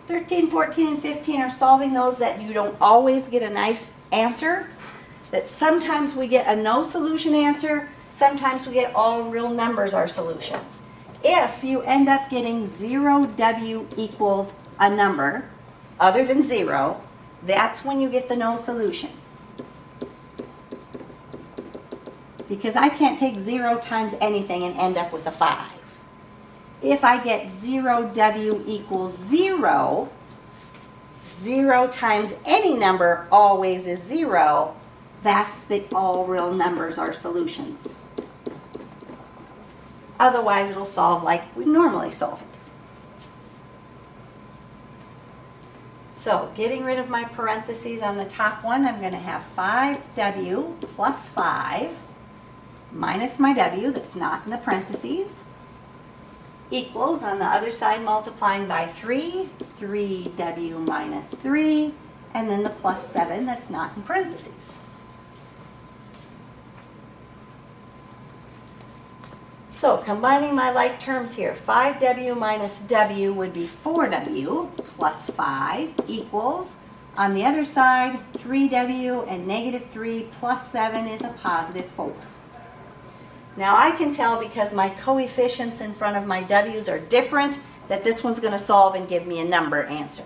13, 14, and 15 are solving those that you don't always get a nice answer, that sometimes we get a no solution answer, sometimes we get all real numbers are solutions. If you end up getting 0W equals a number other than 0, that's when you get the no solution. Because I can't take 0 times anything and end up with a 5. If I get 0W equals 0, 0 times any number always is 0, that's the all real numbers are solutions. Otherwise, it'll solve like we normally solve it. So, getting rid of my parentheses on the top one, I'm going to have 5W plus 5 minus my W that's not in the parentheses equals, on the other side multiplying by 3, 3W minus 3, and then the plus 7 that's not in parentheses. So combining my like terms here, 5W minus W would be 4W plus 5 equals, on the other side, 3W and negative 3 plus 7 is a positive 4. Now I can tell because my coefficients in front of my W's are different that this one's going to solve and give me a number answer.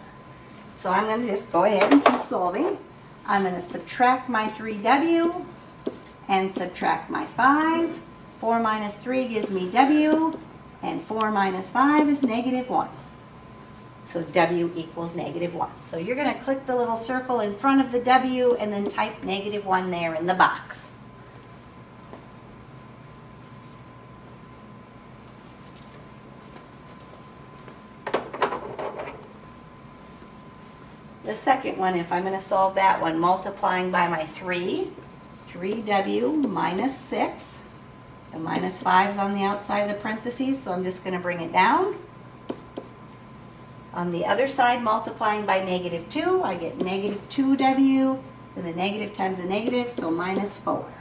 So I'm going to just go ahead and keep solving. I'm going to subtract my 3W and subtract my 5. 4 minus 3 gives me W, and 4 minus 5 is negative 1. So W equals negative 1. So you're going to click the little circle in front of the W and then type negative 1 there in the box. The second one, if I'm going to solve that one, multiplying by my 3W minus 6. The minus 5 is on the outside of the parentheses, so I'm just going to bring it down. On the other side, multiplying by negative 2, I get negative 2W, and the negative times the negative, so minus 4.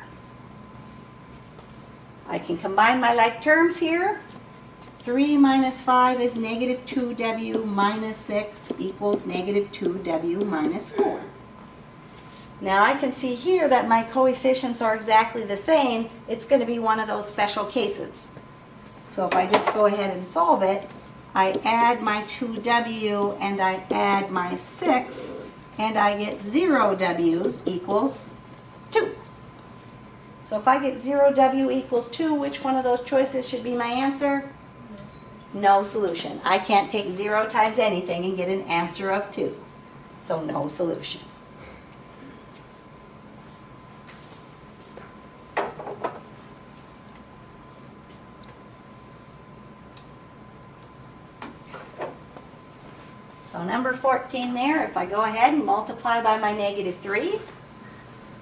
I can combine my like terms here. 3 minus 5 is negative 2W minus 6 equals negative 2W minus 4. Now I can see here that my coefficients are exactly the same. It's going to be one of those special cases. So if I just go ahead and solve it, I add my 2W and I add my 6, and I get 0W's equals 2. So if I get 0W equals 2, which one of those choices should be my answer? No solution. I can't take 0 times anything and get an answer of 2. So no solution. So number 14 there, if I go ahead and multiply by my negative 3,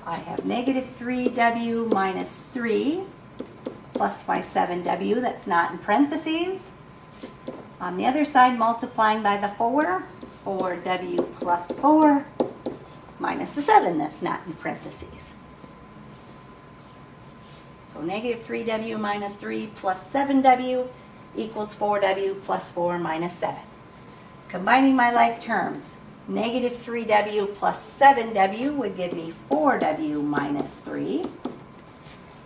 I have negative 3W minus 3 plus my 7W that's not in parentheses. On the other side, multiplying by the 4, 4W plus 4 minus the 7 that's not in parentheses. So negative 3W minus 3 plus 7W equals 4W plus 4 minus 7. Combining my like terms, negative 3W plus 7W would give me 4W minus 3.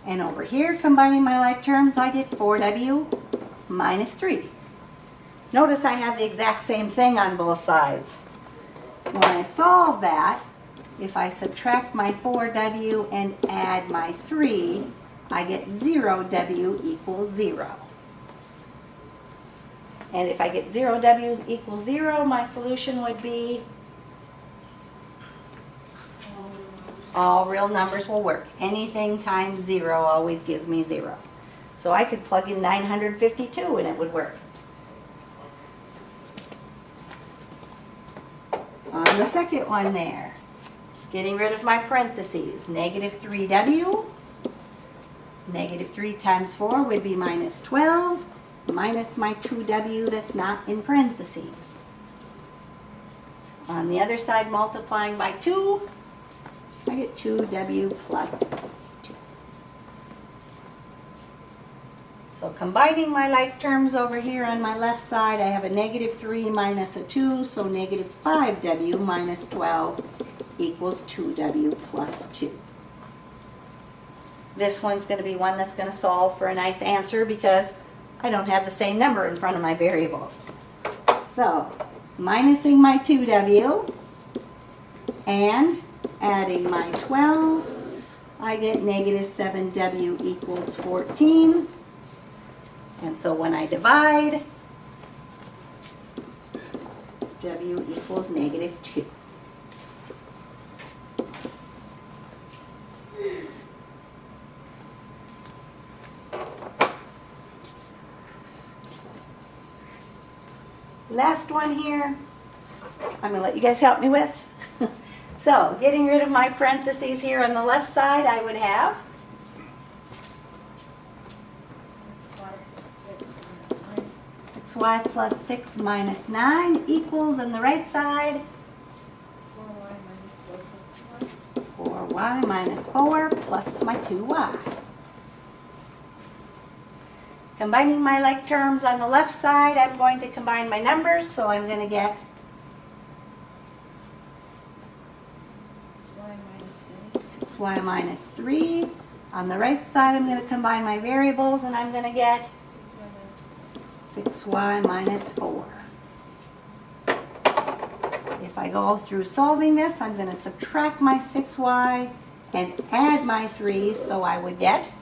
And over here, combining my like terms, I get 4W minus 3. Notice I have the exact same thing on both sides. When I solve that, if I subtract my 4W and add my 3, I get 0W equals 0. And if I get 0W equals 0, my solution would be all real numbers will work. Anything times 0 always gives me 0. So I could plug in 952 and it would work. On the second one there, getting rid of my parentheses, negative 3W, negative 3 times 4 would be minus 12, minus my 2W that's not in parentheses. On the other side, multiplying by 2, I get 2W plus 2. So combining my like terms over here on my left side, I have a negative 3 minus a 2, so negative 5w minus 12 equals 2w plus 2. This one's going to be one that's going to solve for a nice answer because I don't have the same number in front of my variables. So, minusing my 2w and adding my 12, I get negative 7w equals 14. And so when I divide, w equals negative 2. Last one here, I'm going to let you guys help me with. So, getting rid of my parentheses here on the left side, I would have 6y plus 6 minus 9 equals, on the right side, 4y minus 4 plus my 2y. Combining my like terms on the left side, I'm going to combine my numbers, so I'm going to get 6y minus 3. On the right side, I'm going to combine my variables, and I'm going to get 6y minus 4. If I go through solving this, I'm going to subtract my 6y and add my 3, so I would get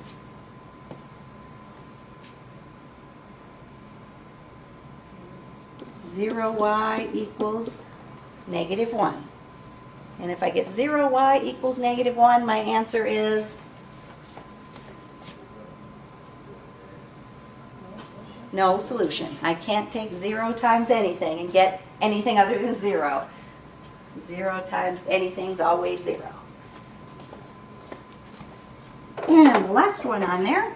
0y equals negative 1. And if I get 0y equals negative 1, my answer is no solution. I can't take 0 times anything and get anything other than 0. 0 times anything's always 0. And the last one on there,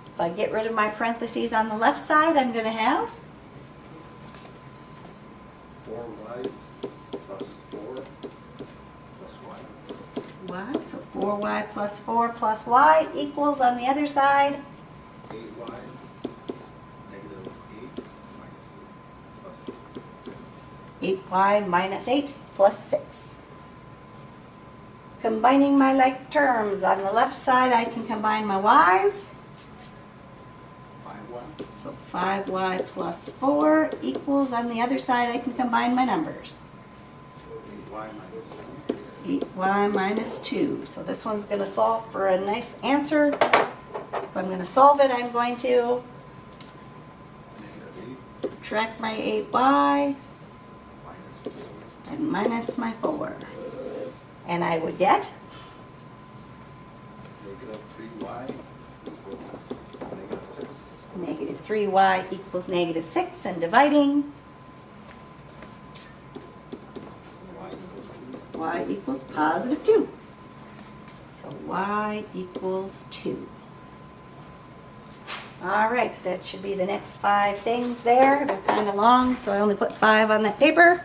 if I get rid of my parentheses on the left side, I'm going to have 4y plus 4 plus y. So 4y plus y equals, on the other side, 8y negative 8 minus 8 plus 6. 8y minus 8 plus 6. Combining my like terms, on the left side I can combine my y's. 5y. So 5y plus 4 equals, on the other side I can combine my numbers. 8y minus 2. 8y minus 2. So this one's going to solve for a nice answer. If I'm going to solve it, I'm going to Negative 8 subtract my 8y minus 4. and minus my 4. And I would get Negative 3y equals negative 6. negative 3y equals negative 6, and dividing, Y equals 2. y equals positive 2. So y equals 2. All right, that should be the next 5 things there. They're kind of long, so I only put 5 on that paper.